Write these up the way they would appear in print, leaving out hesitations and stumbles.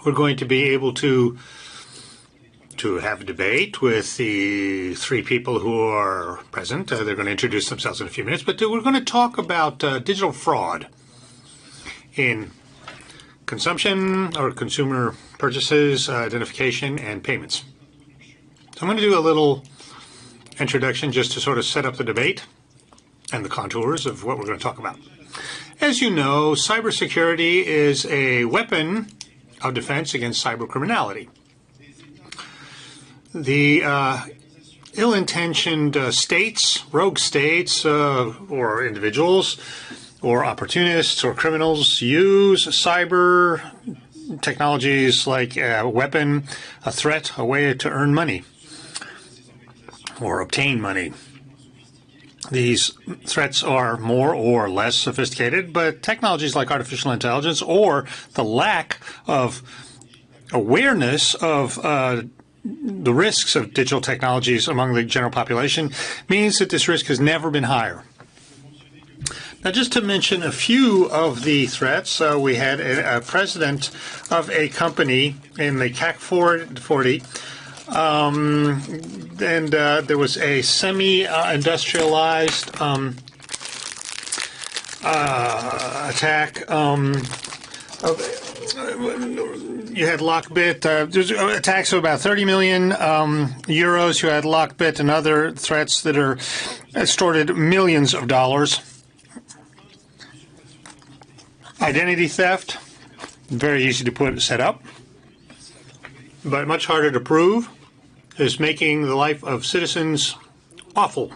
We're going to be able to have a debate with the three people who are present. They're going to introduce themselves in a few minutes, but we're going to talk about digital fraud in consumption or consumer purchases, identification, and payments. So I'm going to do a little introduction just to sort of set up the debate and the contours of what we're going to talk about. As you know, cybersecurity is a weapon of defense against cyber criminality. The ill-intentioned states, rogue states, or individuals, or opportunists, or criminals use cyber technologies like a weapon, a threat, a way to earn money or obtain money. These threats are more or less sophisticated, but technologies like artificial intelligence or the lack of awareness of the risks of digital technologies among the general population means that this risk has never been higher. Now, just to mention a few of the threats, we had a president of a company in the CAC 40, and there was a semi-industrialized attack you had Lockbit. There's attacks of about 30 million euros. You had Lockbit and other threats that are extorted millions of dollars. Identity theft, very easy to set up, but much harder to prove, is making the life of citizens awful.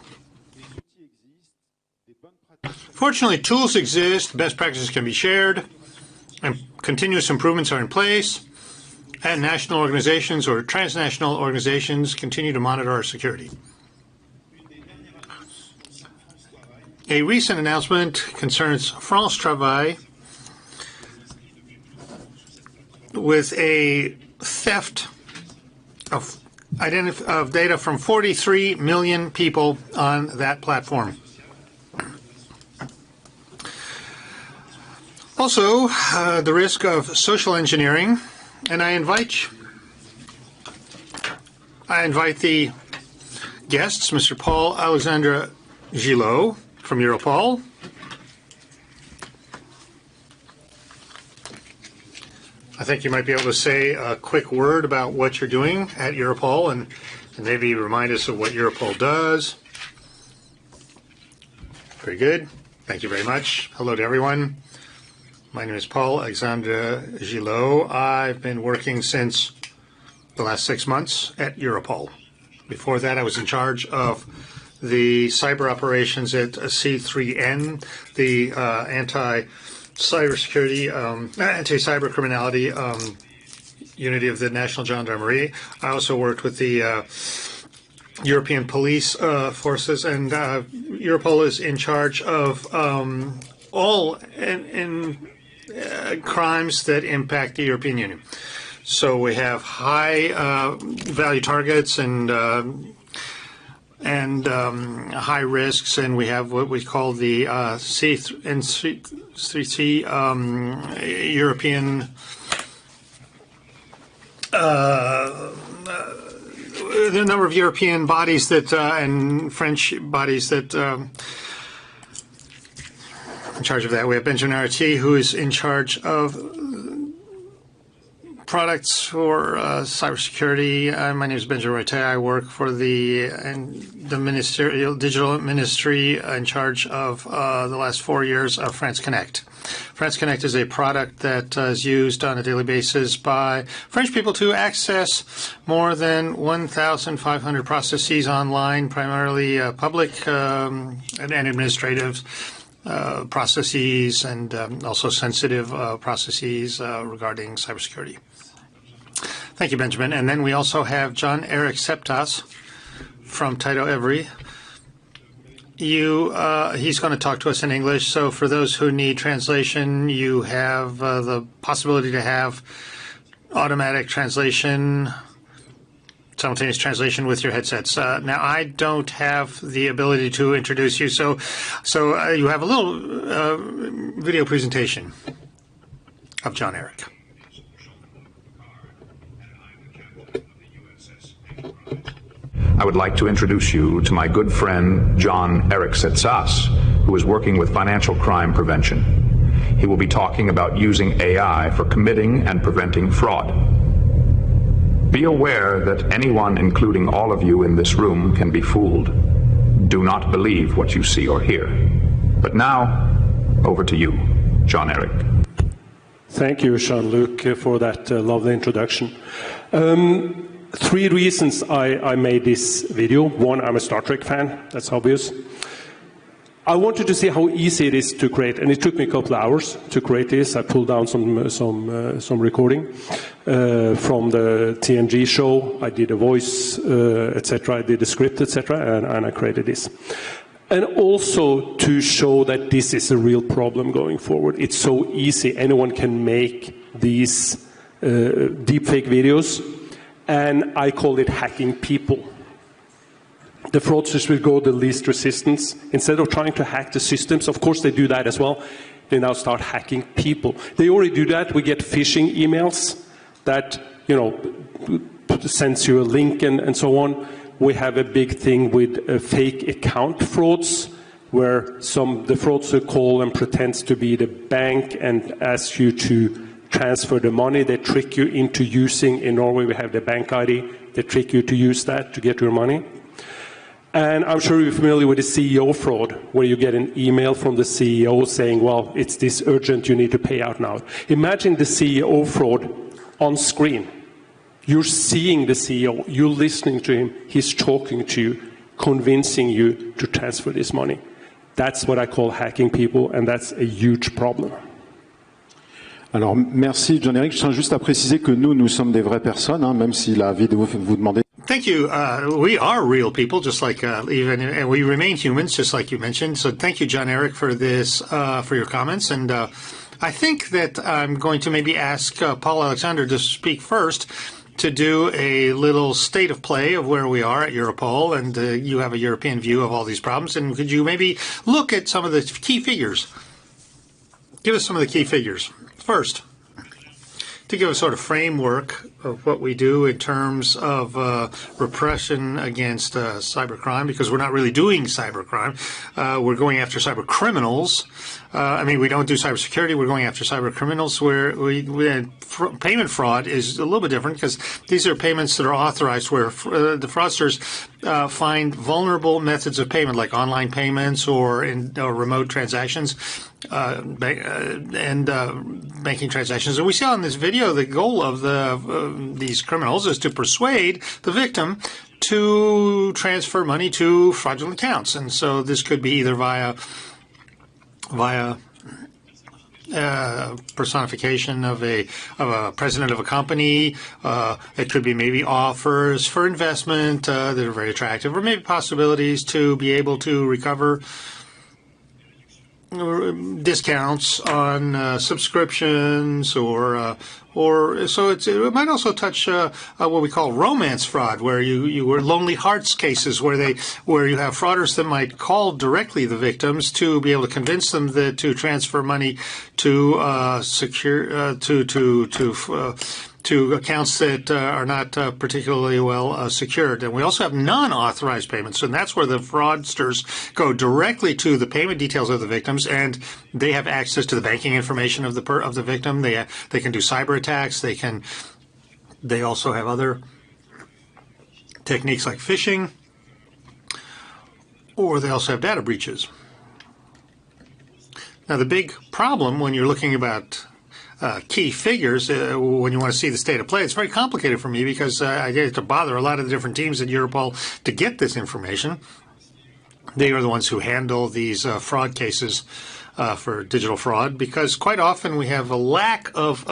Fortunately, tools exist, best practices can be shared, and continuous improvements are in place, and national organizations or transnational organizations continue to monitor our security. A recent announcement concerns France Travail with a theft of data from 43 million people on that platform. Also, the risk of social engineering, and I invite the guests, Mr. Paul Alexandre Gillot from EUROPOL, I think you might be able to say a quick word about what you're doing at EUROPOL and maybe remind us of what EUROPOL does. Very good. Thank you very much. Hello to everyone. My name is Paul Alexandre Gillot. I've been working since the last 6 months at EUROPOL. Before that, I was in charge of the cyber operations at C3N, the anti-cyber criminality unity of the National Gendarmerie. I also worked with the European police forces, and EUROPOL is in charge of all crimes that impact the European Union. So we have high value targets and high risks, and we have what we call the C3C European the number of European bodies that and French bodies that in charge of that. We have Benjamin Arati, who is in charge of products for cybersecurity. My name is Benjamin Arati. I work for the ministerial digital ministry in charge of the last 4 years of France Connect. France Connect is a product that is used on a daily basis by French people to access more than 1,500 processes online, primarily public and administrative processes, and also sensitive processes regarding cybersecurity. Thank you, Benjamin. And then we also have John-Eric Septas from Taito Every. He's going to talk to us in English. So for those who need translation, you have the possibility to have automatic translation, simultaneous translation with your headsets. Now, I don't have the ability to introduce you, so you have a little video presentation of John Eric. would like to introduce you to my good friend John Eriks at SAS, who is working with financial crime prevention. He will be talking about using AI for committing and preventing fraud. Be aware that anyone, including all of you in this room, can be fooled. Do not believe what you see or hear. But now, over to you, John Erik. Thank you, Jean-Luc, for that lovely introduction. 3 reasons I made this video. One, I'm a Star Trek fan, that's obvious. I wanted to see how easy it is to create, and it took me a couple of hours to create this. I pulled down some recording from the TNG show. I did a voice, etc. I did a script, etc., and I created this. And also to show that this is a real problem going forward. It's so easy. Anyone can make these deepfake videos, and I call it hacking people. The fraudsters will go the least resistance. Instead of trying to hack the systems, of course they do that as well, they now start hacking people. They already do that. We get phishing emails that, sends you a link and so on. We have a big thing with fake account frauds, where the fraudster call and pretends to be the bank and asks you to transfer the money. They trick you into using, in Norway we have the bank ID, they trick you to use that to get your money. And I'm sure you're familiar with the CEO fraud, where you get an email from the CEO saying, well, it's this urgent, you need to pay out now. Imagine the CEO fraud on screen. You're seeing the CEO, you're listening to him, he's talking to you, convincing you to transfer this money. That's what I call hacking people, and that's a huge problem. Alors, merci John Erik. Je tiens juste à préciser que nous sommes des vraies personnes, hein, même si la vidéo vous demandait. Thank you. We are real people, just like and we remain humans, just like you mentioned. So thank you, John Erik, for this, for your comments. And I think that I'm going to maybe ask Paul Alexander to speak first, to do a little state of play of where we are at Europol, and you have a European view of all these problems. And could you maybe look at some of the key figures? Give us some of the key figures. First, to give a sort of framework of what we do in terms of repression against cybercrime, because we're not really doing cybercrime. We're going after cyber criminals. I mean, we don't do cybersecurity. We're going after cyber criminals, where payment fraud is a little bit different, because these are payments that are authorized, where the fraudsters find vulnerable methods of payment, like online payments or remote transactions, and banking transactions. And we see on this video the goal of these criminals is to persuade the victim to transfer money to fraudulent accounts. And so this could be either via personification of a president of a company. It could be maybe offers for investment that are very attractive, or maybe possibilities to be able to recover discounts on subscriptions, or so it might also touch what we call romance fraud, where you were lonely hearts cases, where you have frauders that might call directly the victims to be able to convince them to transfer money to to accounts that are not particularly well secured. And we also have non-authorized payments, and that's where the fraudsters go directly to the payment details of the victims, and they have access to the banking information of the victim. They can do cyber attacks. They also have other techniques like phishing, or they also have data breaches. Now, the big problem when you're looking about key figures, when you want to see the state of play, it's very complicated for me, because I get to bother a lot of the different teams at Europol to get this information. They are the ones who handle these fraud cases for digital fraud, because quite often we have a lack of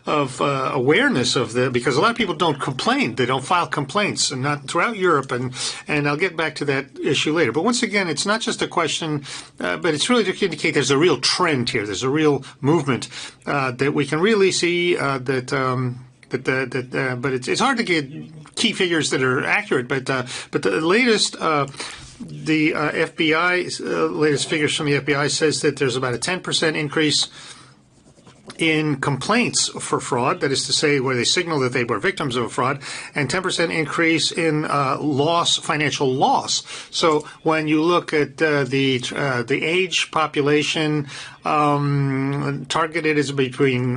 awareness of because a lot of people don't complain. They don't file complaints, and not throughout Europe. And I'll get back to that issue later. But once again, it's not just a question, but it's really to indicate there's a real trend here. There's a real movement that we can really see but it's hard to get key figures that are accurate. But the latest. The FBI, latest figures from the FBI says that there's about a 10% increase in complaints for fraud, that is to say, where they signal that they were victims of a fraud, and 10% increase in financial loss. So when you look at the age population targeted is between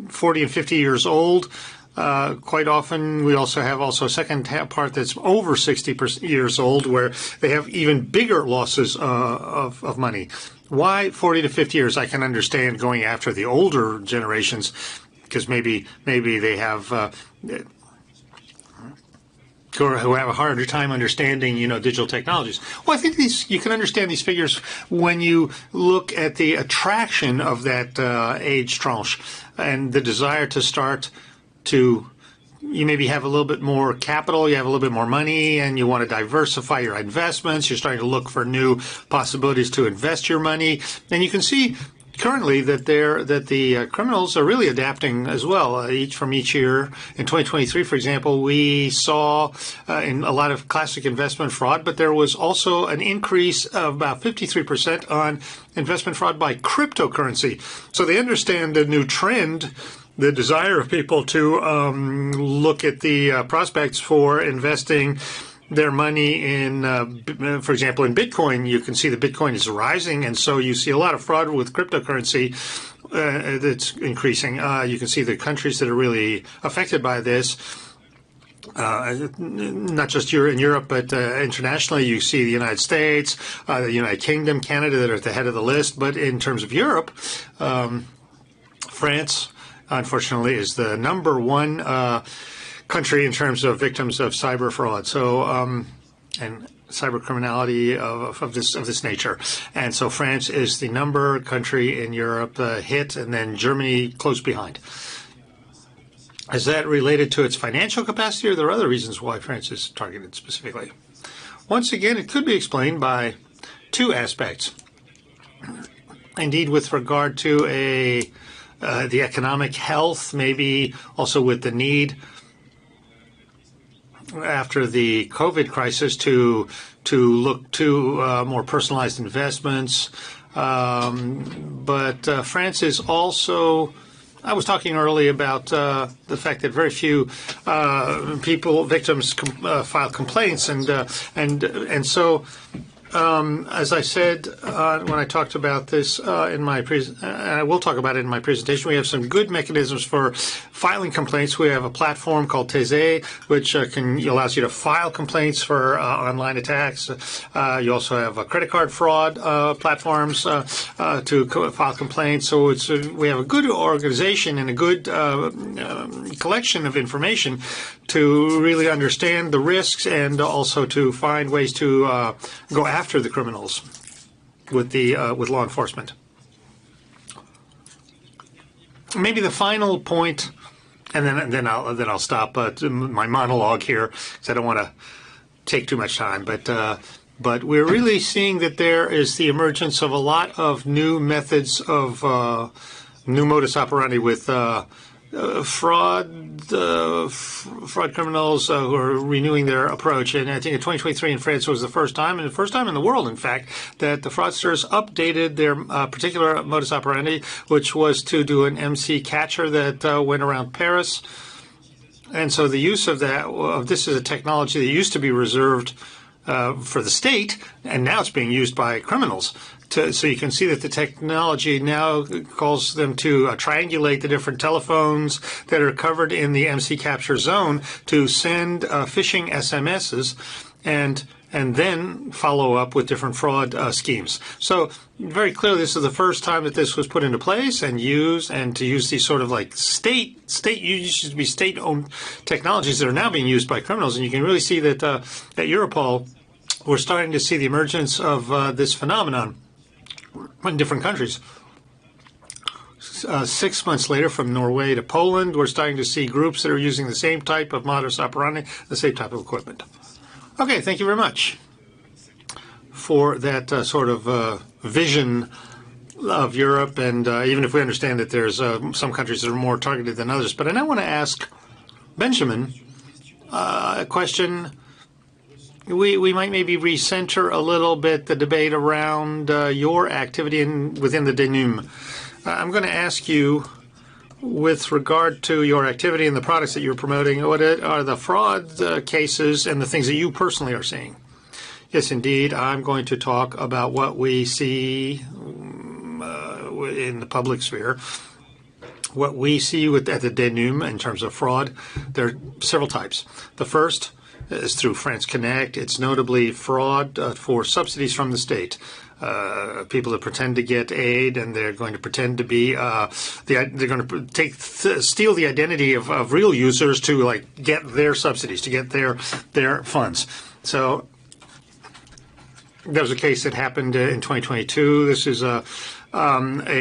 40 and 50 years old. Quite often, we also have a second part that's over 60 years old, where they have even bigger losses of money. Why 40 to 50 years? I can understand going after the older generations, because maybe they have who have a harder time understanding, digital technologies. Well, I think you can understand these figures when you look at the attraction of that age tranche and the desire to start to. You maybe have a little bit more capital, you have a little bit more money, and you want to diversify your investments. You're starting to look for new possibilities to invest your money. And you can see currently that the criminals are really adapting as well, from each year. In 2023, for example, we saw in a lot of classic investment fraud, but there was also an increase of about 53% on investment fraud by cryptocurrency. So they understand the new trend, the desire of people to look at the prospects for investing their money in, for example, in Bitcoin. You can see that Bitcoin is rising, and so you see a lot of fraud with cryptocurrency that's increasing. You can see the countries that are really affected by this. Not just in Europe, but internationally, you see the United States, the United Kingdom, Canada that are at the head of the list. But in terms of Europe, France, unfortunately, is the number one country in terms of victims of cyber fraud. So, and cyber criminality of this nature. And so France is the number country in Europe hit, and then Germany close behind. Is that related to its financial capacity, or there are other reasons why France is targeted specifically? Once again, it could be explained by two aspects. Indeed, with regard to the economic health, maybe also with the need after the COVID crisis to look to more personalized investments. But France is also, I was talking earlier about the fact that very few victims file complaints, and so. As I said when I talked about this and I will talk about it in my presentation, we have some good mechanisms for filing complaints. We have a platform called Tese, which allows you to file complaints for online attacks. You also have credit card fraud platforms to file complaints. So we have a good organization and a good collection of information to really understand the risks and also to find ways to go after the criminals with law enforcement. Maybe the final point, and then I'll stop my monologue here because I don't want to take too much time. But we're really seeing that there is the emergence of a lot of new methods of new modus operandi with fraud criminals who are renewing their approach. And I think in 2023 in France was the first time, and the first time in the world, in fact, that the fraudsters updated their particular modus operandi, which was to do an MC catcher that went around Paris. And so the use of this is a technology that used to be reserved for the state, and now it's being used by criminals. So you can see that the technology now calls them to triangulate the different telephones that are covered in the MC capture zone to send phishing SMSs and then follow up with different fraud schemes. So very clearly, this is the first time that this was put into place and used, and to use these sort of like used to be state-owned technologies that are now being used by criminals. And you can really see that at EUROPOL, we're starting to see the emergence of this phenomenon in different countries. 6 months later, from Norway to Poland, we're starting to see groups that are using the same type of modus operandi, the same type of equipment. Okay, thank you very much for that sort of vision of Europe, and even if we understand that there's some countries that are more targeted than others. But I now want to ask Benjamin a question. We might maybe recenter a little bit the debate around your activity within the DENUM. I'm going to ask you with regard to your activity and the products that you're promoting, what are the fraud cases and the things that you personally are seeing? Yes, indeed. I'm going to talk about what we see in the public sphere. What we see at the DENUM in terms of fraud, there are several types. The first is through France Connect. It's notably fraud for subsidies from the state. People that pretend to get aid, and they're going to pretend to be they're going to steal the identity of real users to get their subsidies, to get their funds. So there was a case that happened in 2022. This is a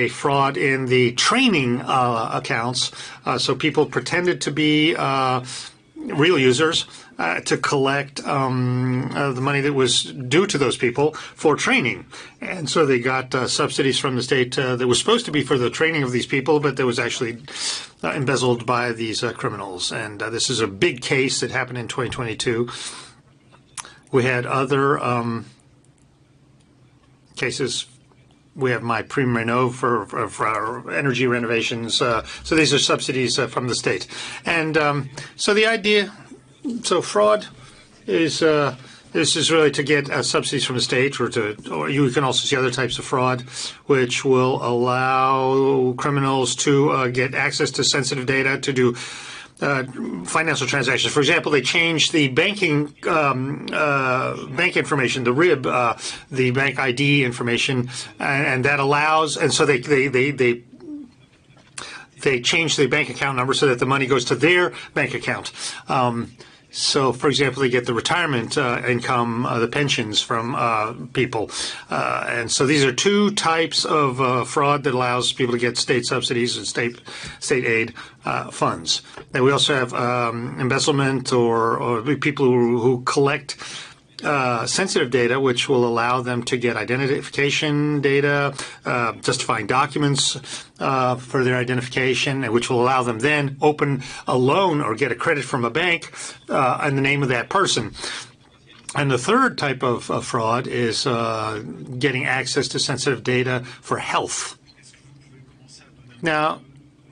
fraud in the training accounts. So people pretended to be real users to collect the money that was due to those people for training. And so they got subsidies from the state that was supposed to be for the training of these people, but that was actually embezzled by these criminals. And this is a big case that happened in 2022. We had other cases. We have my Prime Renov for our energy renovations. So these are subsidies from the state. And so the idea, so fraud is this is really to get subsidies from the state, or you can also see other types of fraud, which will allow criminals to get access to sensitive data to do financial transactions. For example, they changed the banking bank information, the RIB, the bank ID information, and that allows. And so they change the bank account number so that the money goes to their bank account. So, for example, they get the retirement income, the pensions from people. And so these are two types of fraud that allows people to get state subsidies and state aid funds. And we also have embezzlement or people who collect sensitive data, which will allow them to get identification data, justifying documents for their identification, which will allow them then open a loan or get a credit from a bank in the name of that person. And the third type of fraud is getting access to sensitive data for health. Now,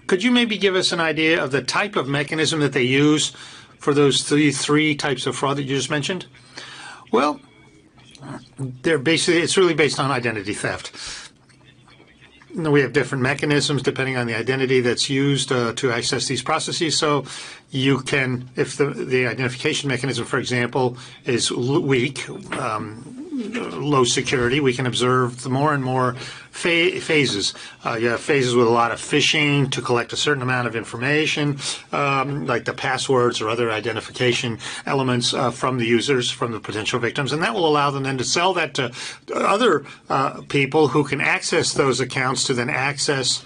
could you maybe give us an idea of the type of mechanism that they use for those three types of fraud that you just mentioned? Well, it's really based on identity theft. We have different mechanisms depending on the identity that's used to access these processes. So you can, if the identification mechanism, for example, is weak, low security, we can observe more and more phases. You have phases with a lot of phishing to collect a certain amount of information, like the passwords or other identification elements from the users, from the potential victims, and that will allow them then to sell that to other people who can access those accounts to then access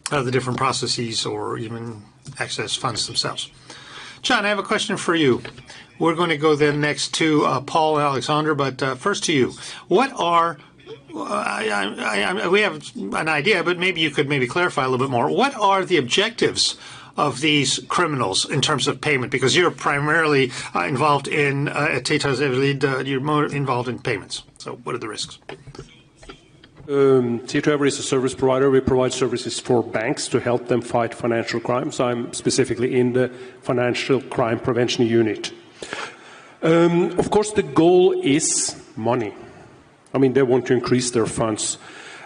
the different processes or even access funds themselves. John, I have a question for you. We're going to go then next to Paul and Alexander, but first to you. What are, we have an idea, but maybe you could clarify a little bit more. What are the objectives of these criminals in terms of payment? Because you're primarily involved in, you're more involved in payments. So what are the risks? TR06 is a service provider. We provide services for banks to help them fight financial crimes. I'm specifically in the financial crime prevention unit. Of course, the goal is money. I mean, they want to increase their funds.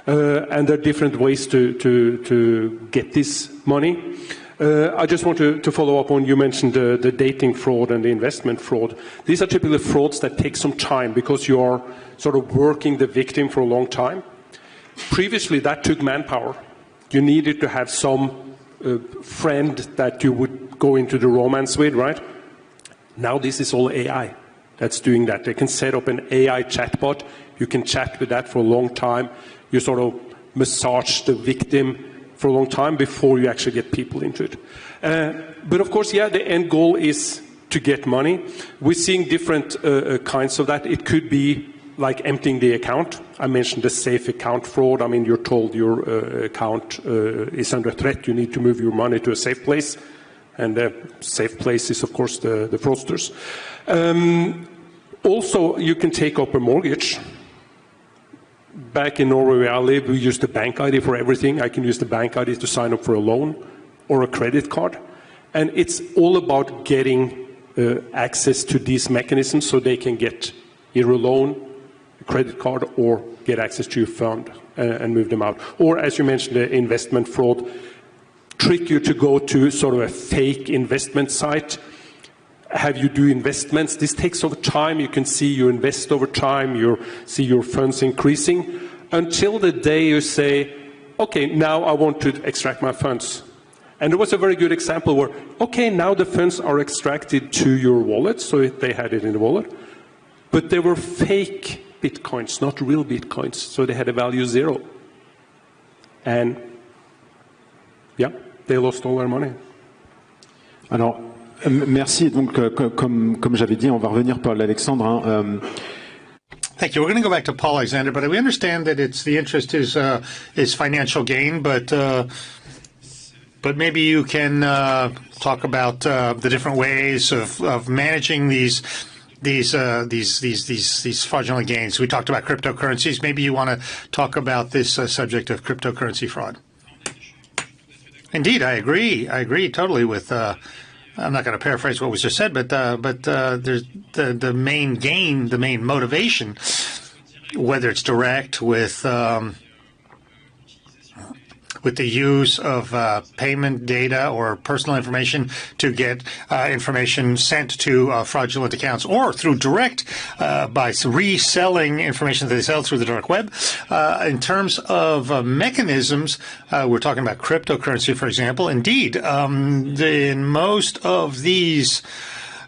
And there are different ways to get this money. I just want to follow up on, you mentioned the dating fraud and the investment fraud. These are typically frauds that take some time because you are sort of working the victim for a long time. Previously, that took manpower. You needed to have some friend that you would go into the romance with, right? Now this is all AI that's doing that. They can set up an AI chatbot. You can chat with that for a long time. You sort of massage the victim for a long time before you actually get people into it. But of course, yeah, the end goal is to get money. We're seeing different kinds of that. It could be like emptying the account. I mentioned the safe account fraud. I mean, you're told your account is under threat. You need to move your money to a safe place. And the safe place is, of course, the fraudsters. Also, you can take up a mortgage. Back in Norway where I live, we use the bank ID for everything. I can use the bank ID to sign up for a loan or a credit card. And it's all about getting access to these mechanisms so they can get either a loan, a credit card, or get access to your fund and move them out. Or, as you mentioned, the investment fraud, trick you to go to sort of a fake investment site, have you do investments. This takes over time. You can see you invest over time, you see your funds increasing, until the day you say, okay, now I want to extract my funds. And there was a very good example where, okay, now the funds are extracted to your wallet, so they had it in the wallet, but they were fake Bitcoins, not real Bitcoins, so they had a value 0. And, yeah, they lost all their money. Alors, merci. Donc, comme j'avais dit, on va revenir Paul Alexandre. Hein, Thank you. We're going to go back to Paul Alexander, but we understand that the interest is financial gain, but maybe you can talk about the different ways of managing these fraudulent gains. We talked about cryptocurrencies. Maybe you want to talk about this subject of cryptocurrency fraud. Indeed, I agree. I agree totally with. I'm not going to paraphrase what was just said, but there's the main gain, the main motivation, whether it's direct with the use of payment data or personal information to get information sent to fraudulent accounts, or through direct by reselling information that they sell through the dark web. In terms of mechanisms, we're talking about cryptocurrency, for example. Indeed, in most of these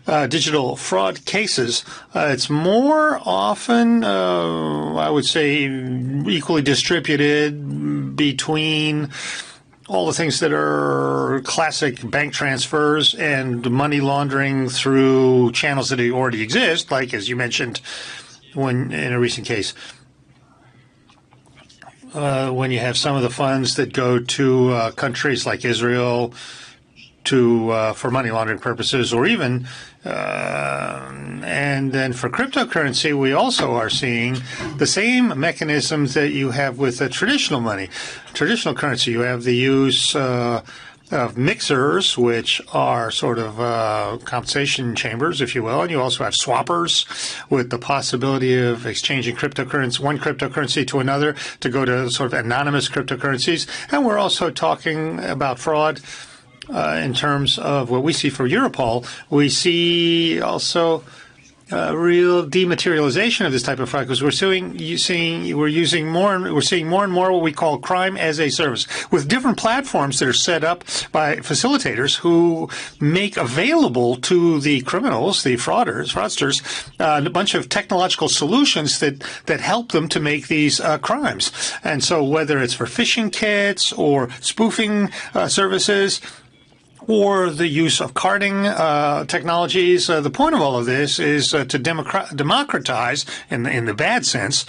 digital fraud cases, it's more often, I would say, equally distributed between all the things that are classic bank transfers and money laundering through channels that already exist, like, as you mentioned, in a recent case, when you have some of the funds that go to countries like Israel for money laundering purposes, or even and then for cryptocurrency, we also are seeing the same mechanisms that you have with traditional money. Traditional currency, you have the use of mixers, which are sort of compensation chambers, if you will, and you also have swappers with the possibility of exchanging one cryptocurrency to another to go to sort of anonymous cryptocurrencies. And we're also talking about fraud in terms of what we see for Europol. We see also real dematerialization of this type of fraud, because we're seeing more and more what we call crime as a service, with different platforms that are set up by facilitators who make available to the criminals, the fraudsters, a bunch of technological solutions that help them to make these crimes. And so whether it's for phishing kits or spoofing services, or the use of carding technologies. The point of all of this is to democratize, in the bad sense,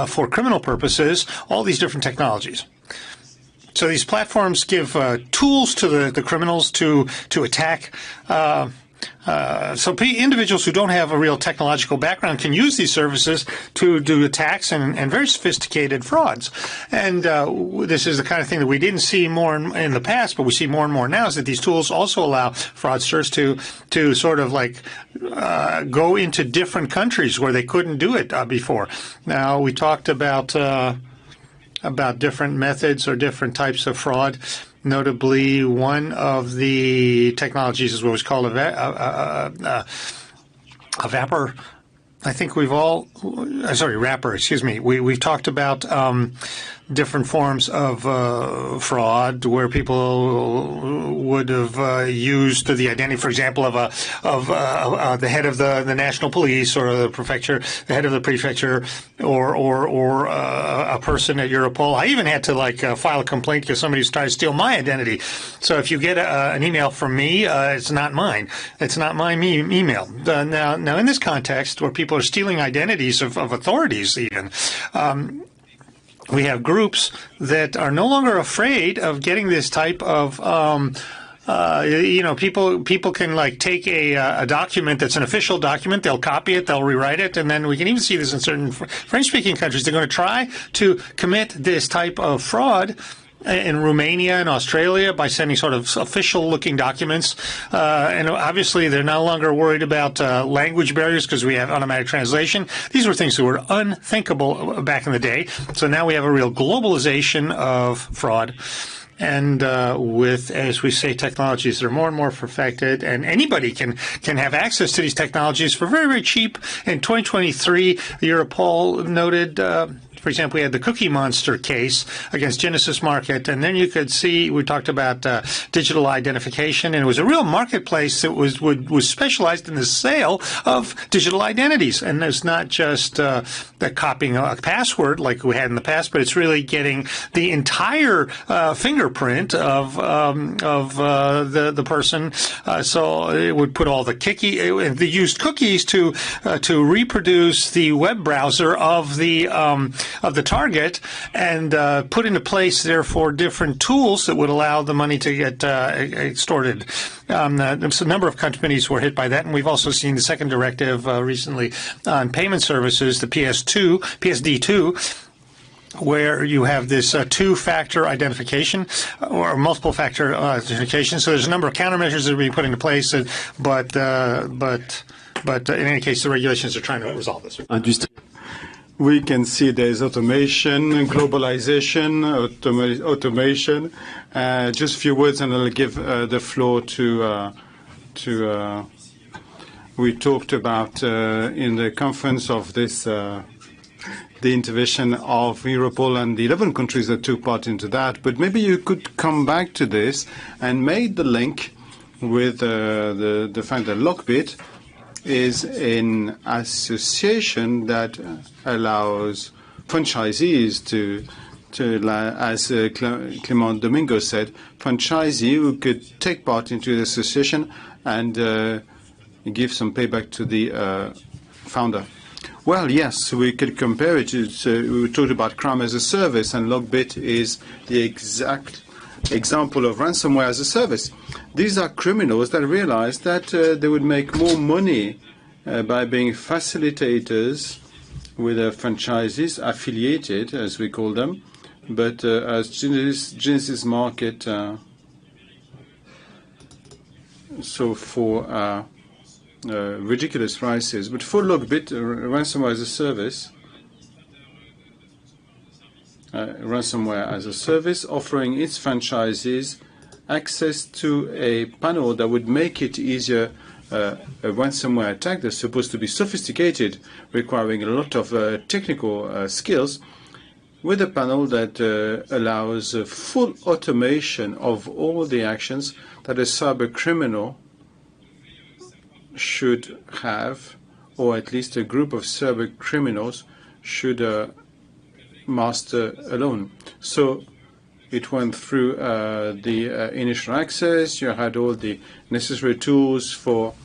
for criminal purposes, all these different technologies. So these platforms give tools to the criminals to attack. So individuals who don't have a real technological background can use these services to do attacks and very sophisticated frauds. And this is the kind of thing that we didn't see more in the past, but we see more and more now, is that these tools also allow fraudsters to sort of like go into different countries where they couldn't do it before. Now, we talked about different methods or different types of fraud. Notably, one of the technologies is what was called a wrapper. I think wrapper, excuse me. We've talked about different forms of fraud where people would have used the identity, for example, of the head of the national police, or the prefecture, the head of the prefecture, or a person at Europol. I even had to file a complaint because somebody was trying to steal my identity. So if you get an email from me, it's not mine. It's not my email. Now in this context, where people are stealing identities of authorities, even. We have groups that are no longer afraid of getting this type of people can like take a document that's an official document, they'll copy it, they'll rewrite it, and then we can even see this in certain French-speaking countries. They're going to try to commit this type of fraud in Romania and Australia by sending sort of official-looking documents. And obviously, they're no longer worried about language barriers because we have automatic translation. These were things that were unthinkable back in the day. So now we have a real globalization of fraud. And with, as we say, technologies that are more and more perfected, and anybody can have access to these technologies for very, very cheap. In 2023, the Europol noted, for example, we had the Cookie Monster case against Genesis Market, and then you could see, we talked about digital identification, and it was a real marketplace that was specialized in the sale of digital identities. And it's not just the copying a password like we had in the past, but it's really getting the entire fingerprint of the person. So it would put all they used cookies to reproduce the web browser of the target, and put into place, therefore, different tools that would allow the money to get extorted. So a number of companies were hit by that, and we've also seen the second directive recently on payment services, the PSD2, where you have this two-factor identification or multiple-factor authentication. So there's a number of countermeasures that are being put into place, but in any case, the regulations are trying to resolve this. We can see there's automation, globalization, automation. Just a few words, and I'll give the floor to. We talked about in the conference of this the intervention of Europol and the 11 countries that took part into that. But maybe you could come back to this and make the link with the fact that Lockbit is an association that allows franchisees to as Clément Domingo said, franchisee who could take part into the association and give some payback to the founder. Well, yes, we could compare it. We talked about crime as a service, and Lockbit is the exact example of ransomware as a service. These are criminals that realized that they would make more money by being facilitators with franchises, affiliated, as we call them, but as Genesis Market, so for ridiculous prices. But for Lockbit, ransomware as a service, offering its franchises access to a panel that would make it easier. A ransomware attack that's supposed to be sophisticated, requiring a lot of technical skills, with a panel that allows full automation of all the actions that a cyber criminal should have, or at least a group of cyber criminals should master alone. So it went through the initial access. You had all the necessary tools for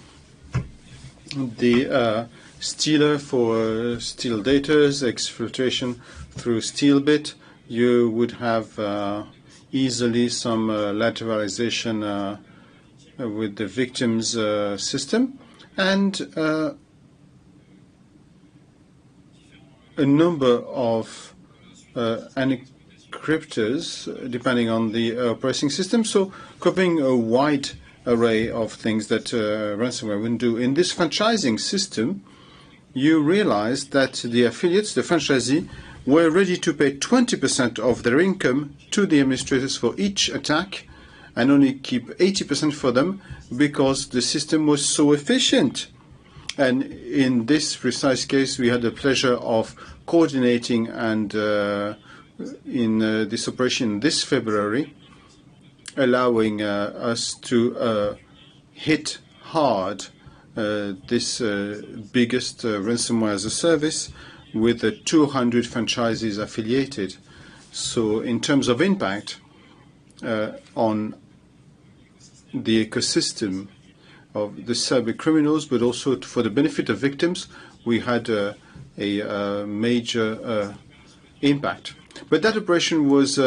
the stealer for steal data's exfiltration through Steelbit. You would have easily some lateralization with the victim's system, and a number of encryptors, depending on the operating system, so covering a wide array of things that ransomware wouldn't do. In this franchising system, you realize that the affiliates, the franchisee, were ready to pay 20% of their income to the administrators for each attack and only keep 80% for them because the system was so efficient. And in this precise case, we had the pleasure of coordinating and in this operation this February, allowing us to hit hard this biggest ransomware as a service with 200 franchises affiliated. So in terms of impact on the ecosystem of the cyber criminals, but also for the benefit of victims, we had a major impact. But that operation was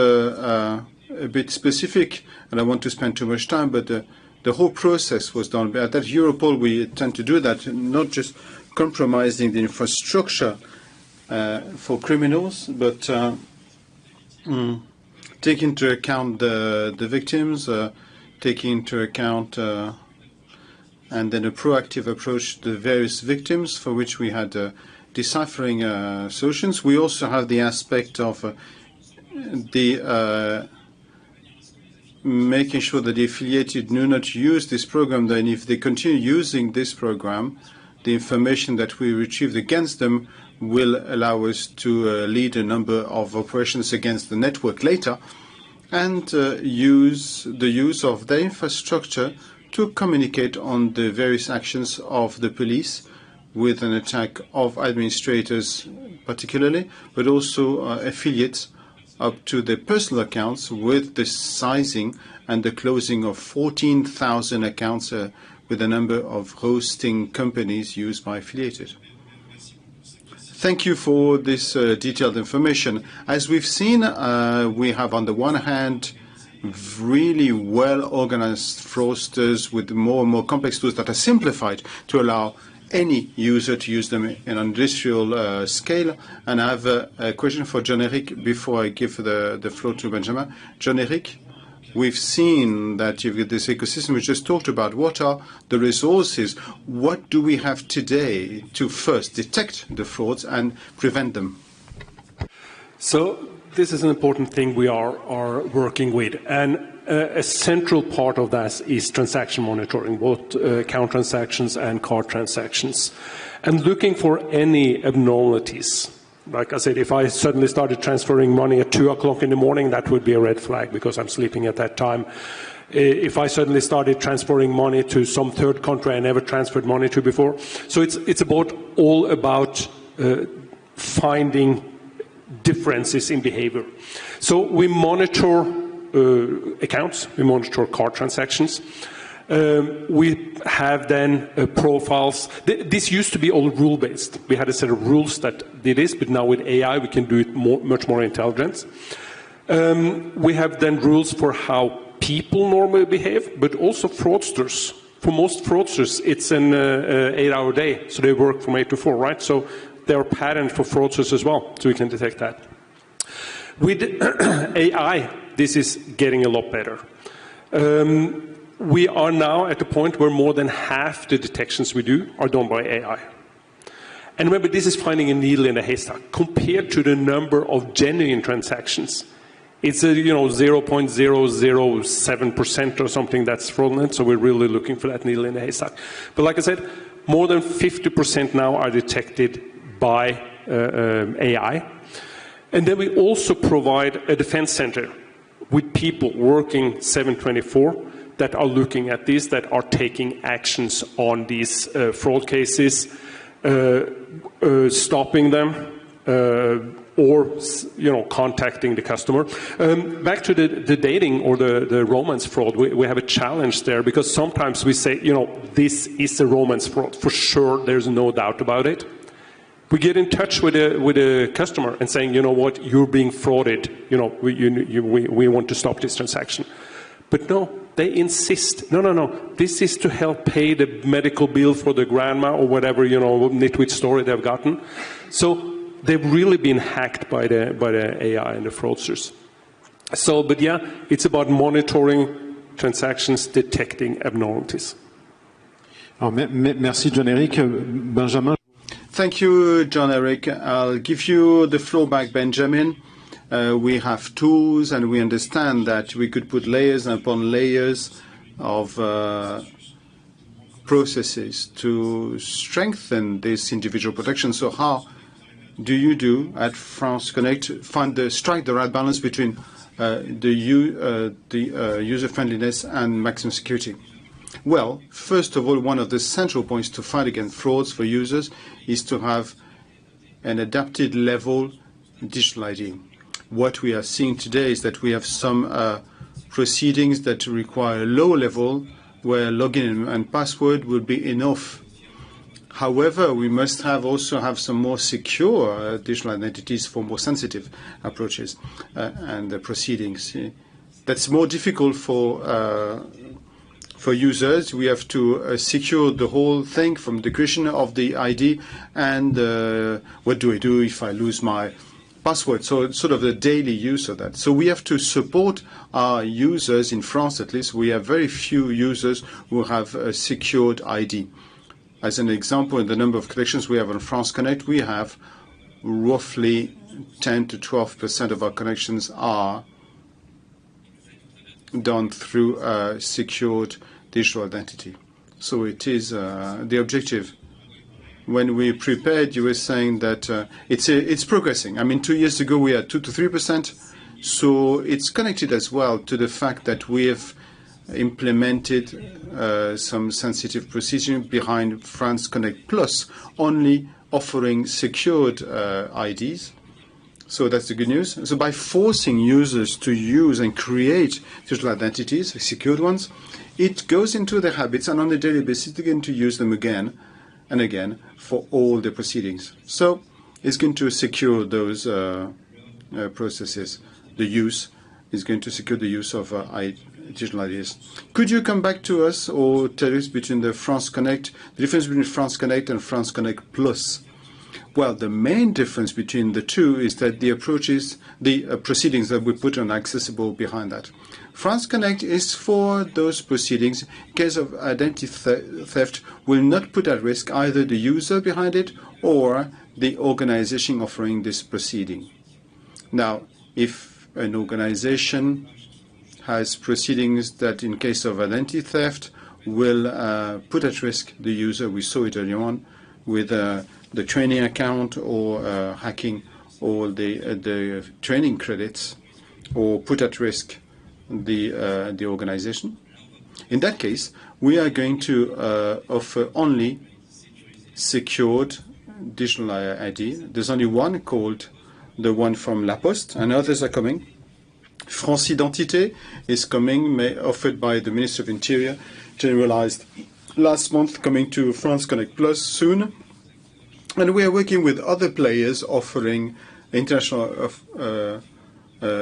a bit specific, and I want to spend too much time, but the whole process was done. At Europol, we tend to do that, not just compromising the infrastructure for criminals, but take into account the victims, taking into account and then a proactive approach to the various victims for which we had deciphering solutions. We also have the aspect of making sure that the affiliated do not use this program. Then if they continue using this program, the information that we retrieved against them will allow us to lead a number of operations against the network later, and use the use of the infrastructure to communicate on the various actions of the police with an attack of administrators particularly, but also affiliates up to their personal accounts, with the sizing and the closing of 14,000 accounts with a number of hosting companies used by affiliated. Thank you for this detailed information. As we've seen, we have on the one hand really well-organized fraudsters with more and more complex tools that are simplified to allow any user to use them in an industrial scale. And I have a question for John-Eric before I give the floor to Benjamin. John-Eric, we've seen that you've got this ecosystem we just talked about. What are the resources? What do we have today to first detect the frauds and prevent them? So this is an important thing we are working with. And a central part of that is transaction monitoring, both account transactions and card transactions. And looking for any abnormalities. Like I said, if I suddenly started transferring money at 2 o'clock in the morning, that would be a red flag because I'm sleeping at that time. If I suddenly started transferring money to some third country I never transferred money to before. So it's all about finding differences in behavior. So we monitor accounts, we monitor card transactions. We have then profiles. This used to be all rule-based. We had a set of rules that did this, but now with AI we can do it much more intelligent. We have then rules for how people normally behave, but also fraudsters. For most fraudsters, it's an 8-hour day, so they work from 8 to 4, right? So there are patterns for fraudsters as well, so we can detect that. With AI, this is getting a lot better. We are now at the point where more than half the detections we do are done by AI. And remember, this is finding a needle in a haystack. Compared to the number of genuine transactions, it's a 0.007% or something that's fraudulent, so we're really looking for that needle in the haystack. But like I said, more than 50% now are detected by AI. And then we also provide a defense center with people working 7/24 that are looking at this, that are taking actions on these fraud cases, stopping them, or contacting the customer. Back to the dating or the romance fraud, we have a challenge there because sometimes we say, this is a romance fraud. For sure, there's no doubt about it. We get in touch with a customer and saying, you know what, you're being frauded. We want to stop this transaction. But no, they insist. No. This is to help pay the medical bill for the grandma or whatever, nitwit story they've gotten. So they've really been hacked by the AI and the fraudsters. So, but yeah, it's about monitoring transactions, detecting abnormalities. Merci John-Eric. Benjamin. Thank you, John-Eric. I'll give you the floor back, Benjamin. We have tools, and we understand that we could put layers upon layers of processes to strengthen this individual protection. So how do you at France Connect strike the right balance between the user friendliness and maximum security? Well, first of all, one of the central points to fight against frauds for users is to have an adapted level digital ID. What we are seeing today is that we have some proceedings that require a low level where login and password will be enough. However, we must also have some more secure digital identities for more sensitive approaches and proceedings. that's more difficult for users. We have to secure the whole thing from the creation of the ID and what do I do if I lose my password? So it's sort of the daily use of that. So we have to support our users. In France, at least, we have very few users who have a secured ID. As an example, in the number of connections we have on France Connect, we have roughly 10 to 12% of our connections are done through a secured digital identity. So it is the objective. When we prepared, you were saying that it's progressing. I mean, 2 years ago we had 2 to 3%. So it's connected as well to the fact that we have implemented some sensitive procedure behind France Connect Plus, only offering secured IDs. So that's the good news. So by forcing users to use and create digital identities, secured ones, it goes into their habits, and on a daily basis they're going to use them again and again for all the proceedings. So it's going to secure those processes. The use is going to secure the use of digital IDs. Could you come back to us or tell us between the France Connect, the difference between France Connect and France Connect Plus? Well, the main difference between the two is that the approaches, the proceedings that we put on accessible behind that. France Connect is for those proceedings in case of identity theft will not put at risk either the user behind it or the organization offering this proceeding. Now, if an organization has proceedings that in case of identity theft will put at risk the user, we saw it earlier on with the training account or hacking all the training credits, or put at risk the organization. In that case, we are going to offer only secured digital ID. There's only one called the one from La Poste, and others are coming. France Identité is coming, offered by the Minister of Interior, generalized last month, coming to France Connect Plus soon. And we are working with other players offering international,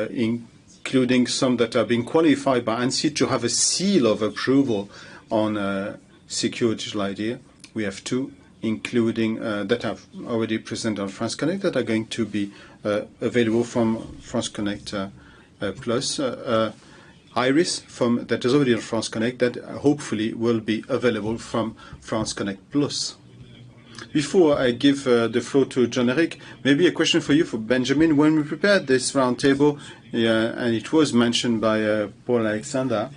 including some that are being qualified by ANSI to have a seal of approval on secure digital ID. We have two, including that have already presented on France Connect, that are going to be available from France Connect Plus. Iris that is already on France Connect, that hopefully will be available from France Connect Plus. Before I give the floor to John-Eric, maybe a question for you, for Benjamin. When we prepared this roundtable, and it was mentioned by Paul Alexander,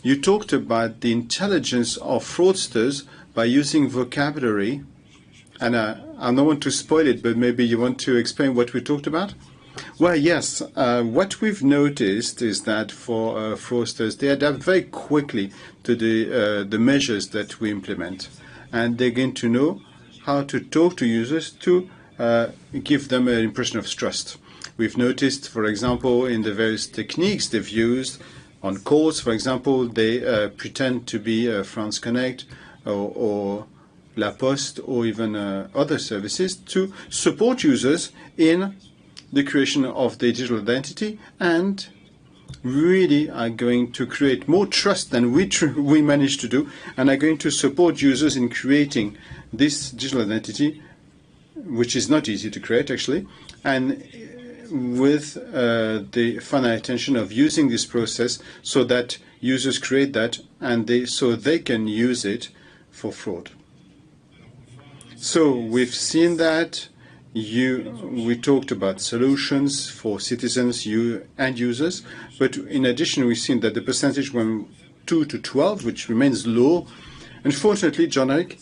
you talked about the intelligence of fraudsters by using vocabulary. And I don't want to spoil it, but maybe you want to explain what we talked about? Well, yes. What we've noticed is that for fraudsters, they adapt very quickly to the measures that we implement. And they're going to know how to talk to users to give them an impression of trust. We've noticed, for example, in the various techniques they've used on calls, for example, they pretend to be France Connect or La Poste or even other services to support users in the creation of the digital identity, and really are going to create more trust than we managed to do, and are going to support users in creating this digital identity, which is not easy to create actually, and with the final intention of using this process so that users create that and so they can use it for fraud. So we've seen that. We talked about solutions for citizens and users, but in addition we've seen that the percentage went 2 to 12, which remains low. Unfortunately, John-Eric,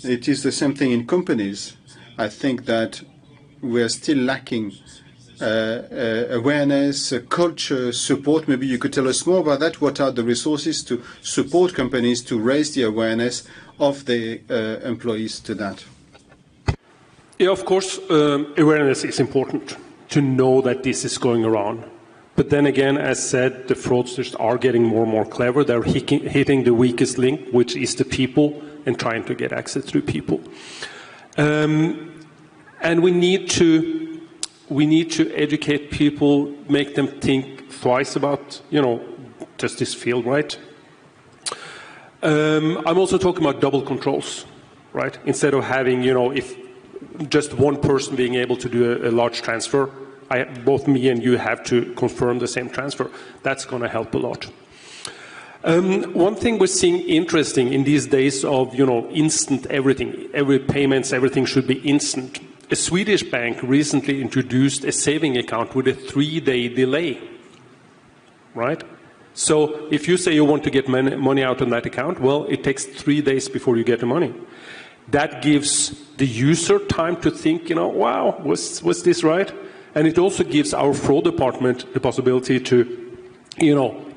it is the same thing in companies. I think that we are still lacking awareness, culture, support. Maybe you could tell us more about that. What are the resources to support companies to raise the awareness of the employees to that? Yeah, of course, awareness is important to know that this is going around. But then again, as said, the fraudsters are getting more and more clever. They're hitting the weakest link, which is the people, and trying to get access through people. And we need to educate people, make them think twice about, does this feel right? I'm also talking about double controls, right? Instead of having, if just one person being able to do a large transfer, both me and you have to confirm the same transfer. That's going to help a lot. One thing we're seeing interesting in these days of, instant everything, every payments, everything should be instant. A Swedish bank recently introduced a saving account with a 3-day delay, right? So if you say you want to get money out on that account, well, it takes 3 days before you get the money. That gives the user time to think, wow, was this right? And it also gives our fraud department the possibility to,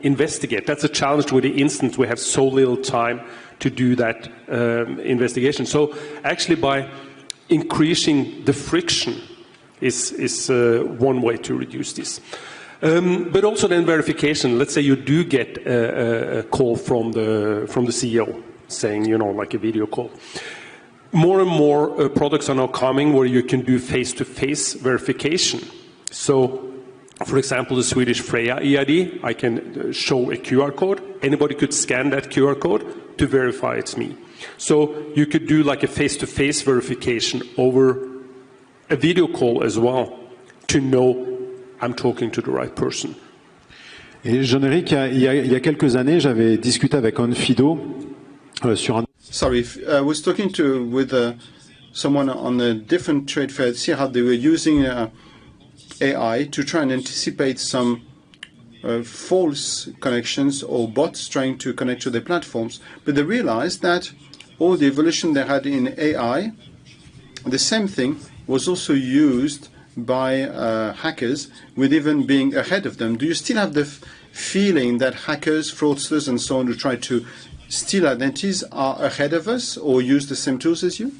investigate. That's a challenge with the instant. We have so little time to do that investigation. So actually by increasing the friction is one way to reduce this. But also then verification. Let's say you do get a call from the CEO saying, like a video call. More and more products are now coming where you can do face-to-face verification. So, for example, the Swedish Freja EID, I can show a QR code. Anybody could scan that QR code to verify it's me. So you could do like a face-to-face verification over a video call as well to know I'm talking to the right person. Et Jean-Éric, il y a quelques années, j'avais discuté avec Onfido sur un... Sorry, I was talking with someone on a different trade fair to see how they were using AI to try and anticipate some false connections or bots trying to connect to their platforms. But they realized that all the evolution they had in AI, the same thing was also used by hackers, with even being ahead of them. Do you still have the feeling that hackers, fraudsters, and so on who try to steal identities are ahead of us or use the same tools as you?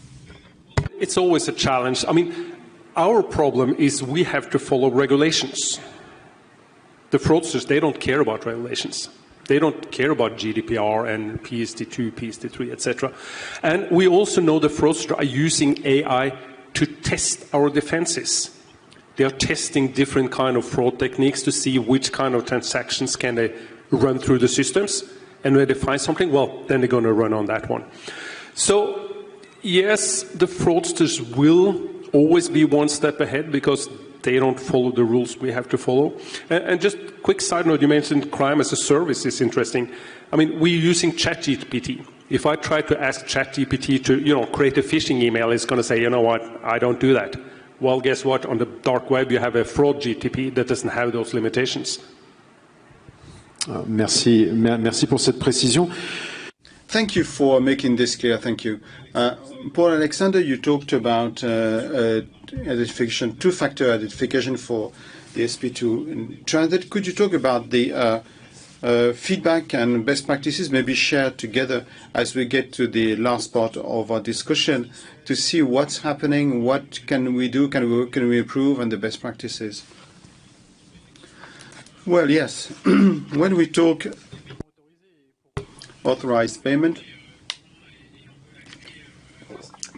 It's always a challenge. I mean, our problem is we have to follow regulations. The fraudsters, they don't care about regulations. They don't care about GDPR and PSD2, PSD3, etc. And we also know the fraudsters are using AI to test our defenses. They are testing different kind of fraud techniques to see which kind of transactions can they run through the systems. And when they find something, well, then they're going to run on that one. So, yes, the fraudsters will always be one step ahead because they don't follow the rules we have to follow. And just quick side note, you mentioned crime as a service is interesting. I mean, we're using ChatGPT. If I try to ask ChatGPT to, create a phishing email, it's going to say, you know what, I don't do that. Well, guess what? On the dark web, you have a fraud GTP that doesn't have those limitations. Merci pour cette précision. Thank you for making this clear. Thank you. Paul Alexander, you talked about identification, two-factor identification for the SP2 in transit. Could you talk about the feedback and best practices, maybe shared together as we get to the last part of our discussion to see what's happening, what can we do, can we improve, and the best practices? Well, yes. When we talk authorized payment,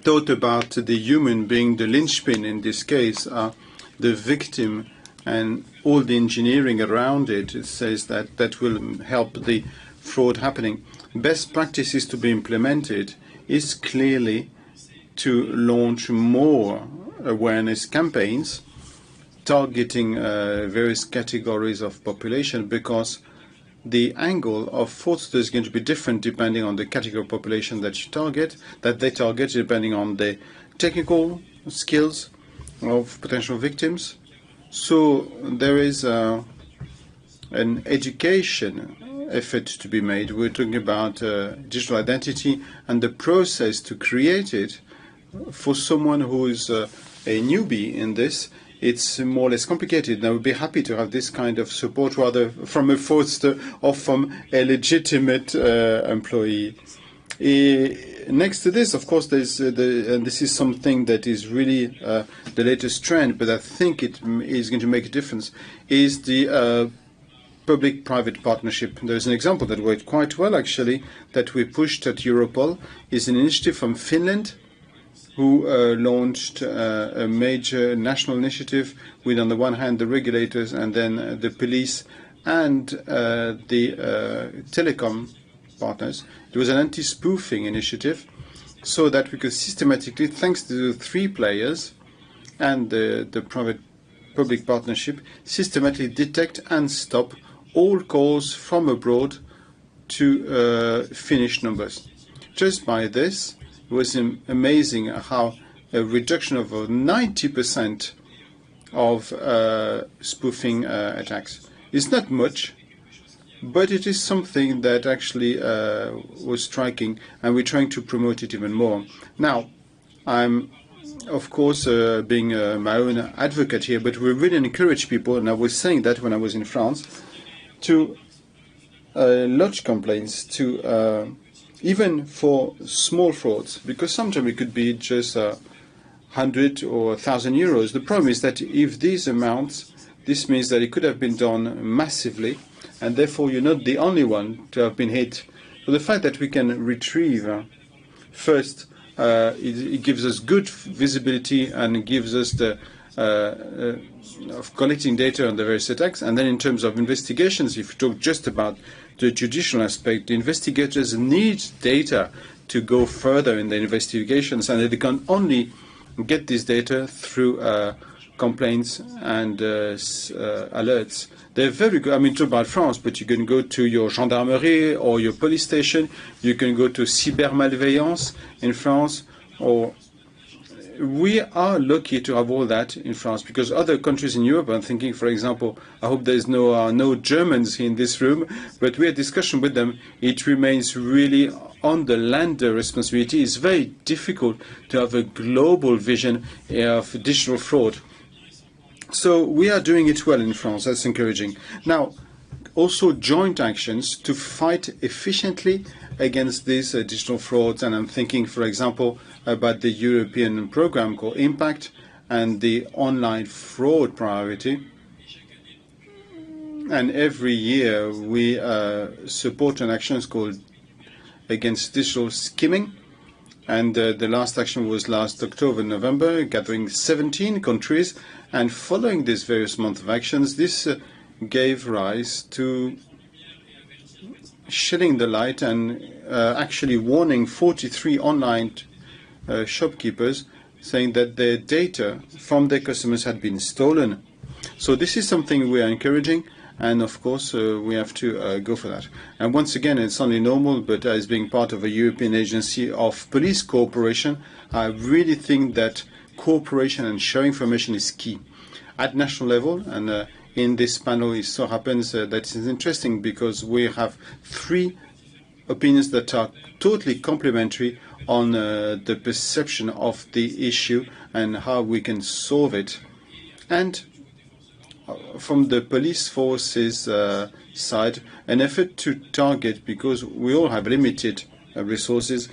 thought about the human being the linchpin in this case, the victim, and all the engineering around it. It says that will help the fraud happening. Best practices to be implemented is clearly to launch more awareness campaigns targeting various categories of population, because the angle of fraudsters is going to be different depending on the category of population that they target, depending on the technical skills of potential victims. So there is an education effort to be made. We're talking about digital identity and the process to create it. For someone who is a newbie in this, it's more or less complicated. And I would be happy to have this kind of support, rather from a fraudster or from a legitimate employee. Next to this, of course, there's and this is something that is really the latest trend, but I think it is going to make a difference, is the public-private partnership. There's an example that worked quite well, actually, that we pushed at Europol. Is an initiative from Finland, who launched a major national initiative with, on the one hand, the regulators and then the police and the telecom partners. It was an anti-spoofing initiative so that we could systematically, thanks to 3 players and the private-public partnership, systematically detect and stop all calls from abroad to Finnish numbers. Just by this, it was amazing how a reduction of 90% of spoofing attacks. It's not much, but it is something that actually was striking, and we're trying to promote it even more. Now, I'm, of course, being my own advocate here, but we really encourage people, and I was saying that when I was in France, to lodge complaints to even for small frauds, because sometimes it could be just 100 or 1,000 euros. The problem is that if these amounts, this means that it could have been done massively, and therefore you're not the only one to have been hit. So the fact that we can retrieve, first, it gives us good visibility and gives us the of collecting data on the various attacks. And then in terms of investigations, if you talk just about the judicial aspect, the investigators need data to go further in the investigations, and they can only get this data through complaints and alerts. They're very good. I mean, talk about France, but you can go to your gendarmerie or your police station. You can go to cybermalveillance in France, or we are lucky to have all that in France, because other countries in Europe, I'm thinking, for example, I hope there's no Germans in this room, but we had discussion with them. It remains really on the lander responsibility. It's very difficult to have a global vision of digital fraud. So we are doing it well in France. That's encouraging. Now, also joint actions to fight efficiently against these digital frauds. And I'm thinking, for example, about the European program called Impact and the online fraud priority. And every year we support an action called against digital skimming. And the last action was last October, November, gathering 17 countries. And following these various months of actions, this gave rise to shedding the light and actually warning 43 online shopkeepers, saying that their data from their customers had been stolen. So this is something we are encouraging, and of course we have to go for that. And once again, it's only normal, but as being part of a European agency of police cooperation, I really think that cooperation and sharing information is key at national level. And in this panel, it so happens that it's interesting because we have 3 opinions that are totally complementary on the perception of the issue and how we can solve it. And from the police forces side, an effort to target, because we all have limited resources,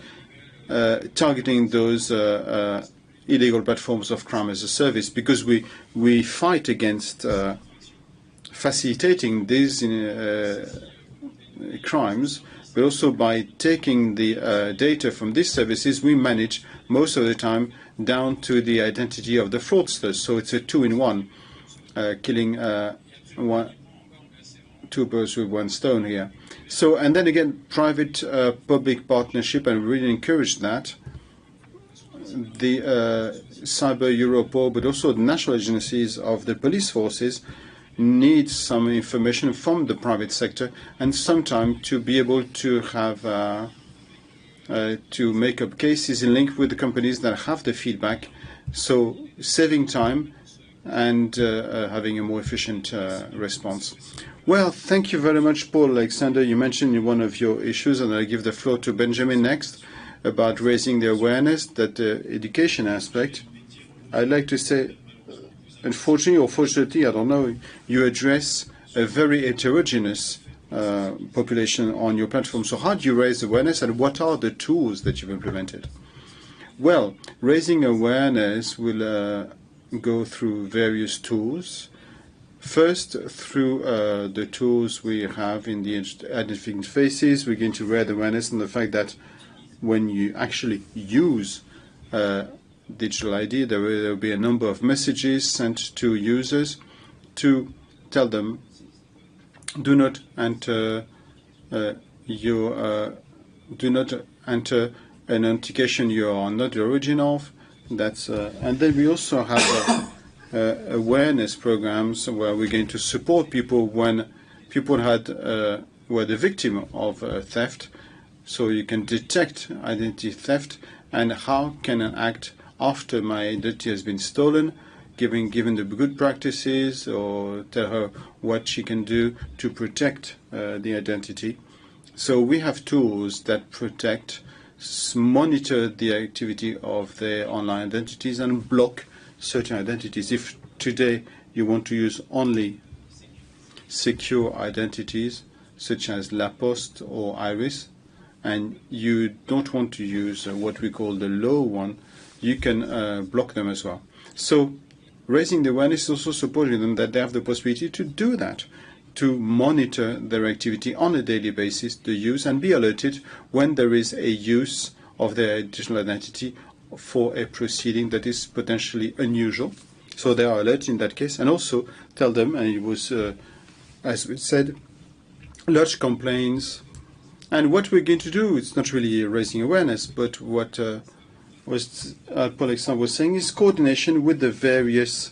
targeting those illegal platforms of crime as a service, because we fight against facilitating these crimes, but also by taking the data from these services, we manage most of the time down to the identity of the fraudsters. So it's a 2-in-1, killing 2 birds with 1 stone here. So, and then again, private-public partnership, and we really encourage that. The cyber Europol, but also the national agencies of the police forces, need some information from the private sector, and sometimes to be able to have to make up cases in link with the companies that have the feedback, so saving time and having a more efficient response. Well, thank you very much, Paul Alexander. You mentioned one of your issues, and I'll give the floor to Benjamin next, about raising the awareness, that education aspect. I'd like to say, unfortunately or fortunately, I don't know, you address a very heterogeneous population on your platform. So how do you raise awareness, and what are the tools that you've implemented? Well, raising awareness will go through various tools. First, through the tools we have in the identifying faces, we're going to raise awareness on the fact that when you actually use digital ID, there will be a number of messages sent to users to tell them do not enter do not enter an authentication you are not the origin of. That's and then we also have awareness programs where we're going to support people when people were the victim of theft, so you can detect identity theft and how can an act after my identity has been stolen, given the good practices, or tell her what she can do to protect the identity. So we have tools that protect, monitor the activity of their online identities and block certain identities. If today you want to use only secure identities such as La Poste or Iris, and you don't want to use what we call the low one, you can block them as well. So raising the awareness is also supporting them that they have the possibility to do that, to monitor their activity on a daily basis, the use, and be alerted when there is a use of their additional identity for a proceeding that is potentially unusual. So they are alerted in that case, and also tell them, and it was, as we said, lodge complaints. And what we're going to do, it's not really raising awareness, but what Paul Alexandre was saying is coordination with the various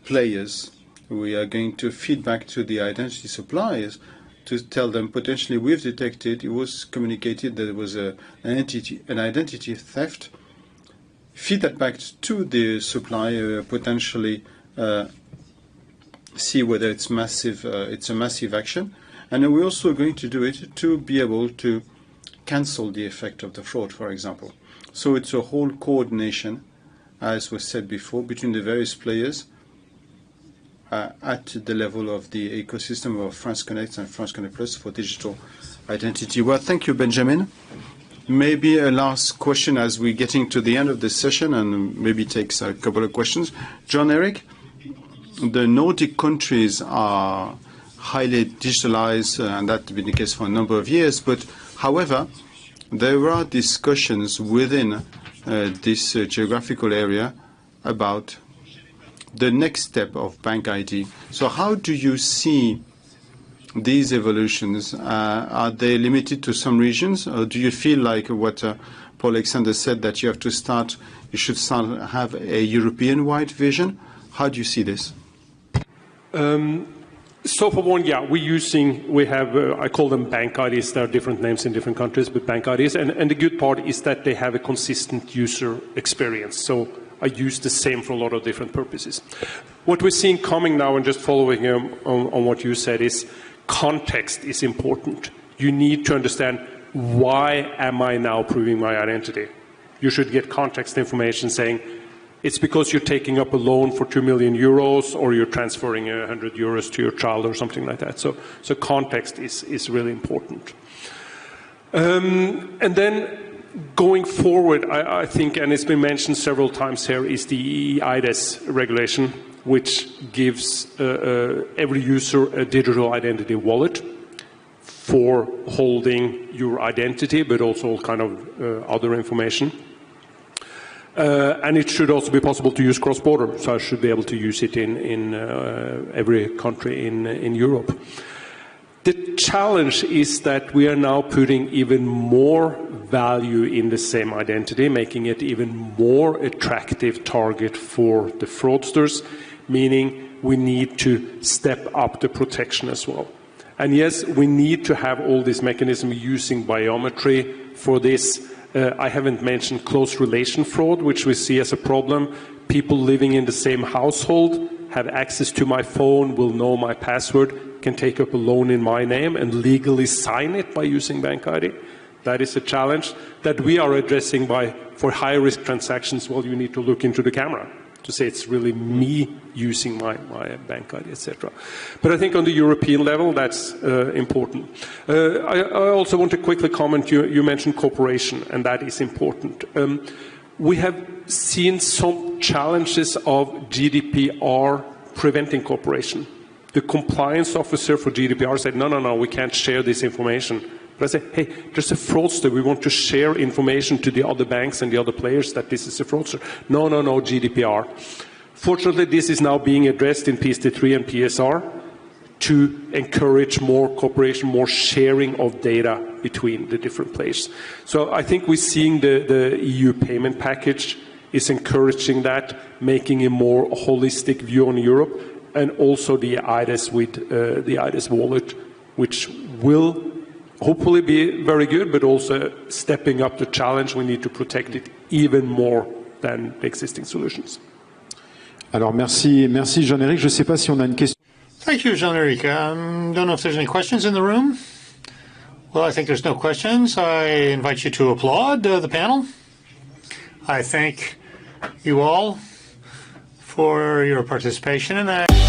players. We are going to feed back to the identity suppliers to tell them potentially we've detected, it was communicated that there was an identity theft. Feed that back to the supplier, potentially see whether it's massive. It's a massive action, and we're also going to do it to be able to cancel the effect of the fraud, for example. So it's a whole coordination, as was said before, between the various players at the level of the ecosystem of France Connect and France Connect Plus for digital identity. Well, thank you, Benjamin. Maybe a last question as we're getting to the end of this session, and maybe takes a couple of questions. John-Eric, the Nordic countries are highly digitalized, and that's been the case for a number of years. But, however, there are discussions within this geographical area about the next step of bank ID. So how do you see these evolutions? Are they limited to some regions, or do you feel like what Paul Alexandre said, that you should have a European-wide vision? How do you see this? So for one, yeah, we have, I call them bank IDs. There are different names in different countries, but bank IDs. And the good part is that they have a consistent user experience. So I use the same for a lot of different purposes. What we're seeing coming now, and just following on what you said, is context is important. You need to understand, why am I now proving my identity? You should get context information saying, it's because you're taking up a loan for 2 million euros, or you're transferring 100 euros to your child, or something like that. So context is really important. And then going forward, I think, and it's been mentioned several times here, is the EIDAS regulation, which gives every user a digital identity wallet for holding your identity, but also all kind of other information. And it should also be possible to use cross-border, so I should be able to use it in every country in Europe. The challenge is that we are now putting even more value in the same identity, making it even more attractive target for the fraudsters, meaning we need to step up the protection as well. And yes, we need to have all this mechanism using biometry for this. I haven't mentioned close relation fraud, which we see as a problem. People living in the same household have access to my phone, will know my password, can take up a loan in my name and legally sign it by using bank ID. That is a challenge that we are addressing for high-risk transactions. Well, you need to look into the camera to say it's really me using my bank ID, etc. But I think on the European level, that's important. I also want to quickly comment, you mentioned cooperation, and that is important. We have seen some challenges of GDPR preventing cooperation. The compliance officer for GDPR said, no, we can't share this information. But I say, hey, there's a fraudster. We want to share information to the other banks and the other players that this is a fraudster. No, GDPR. Fortunately, this is now being addressed in PSD3 and PSR. to encourage more cooperation, more sharing of data between the different players. So I think we're seeing the EU payment package is encouraging that, making a more holistic view on Europe, and also the IDES with the IDES wallet, which will hopefully be very good, but also stepping up the challenge. We need to protect it even more than the existing solutions. Alors merci Jean-Éric. Je ne sais pas si on a une question. Thank you, Jean-Éric. Don't know if there's any questions in the room. Well, I think there's no questions. I invite you to applaud the panel. I thank you all for your participation in that.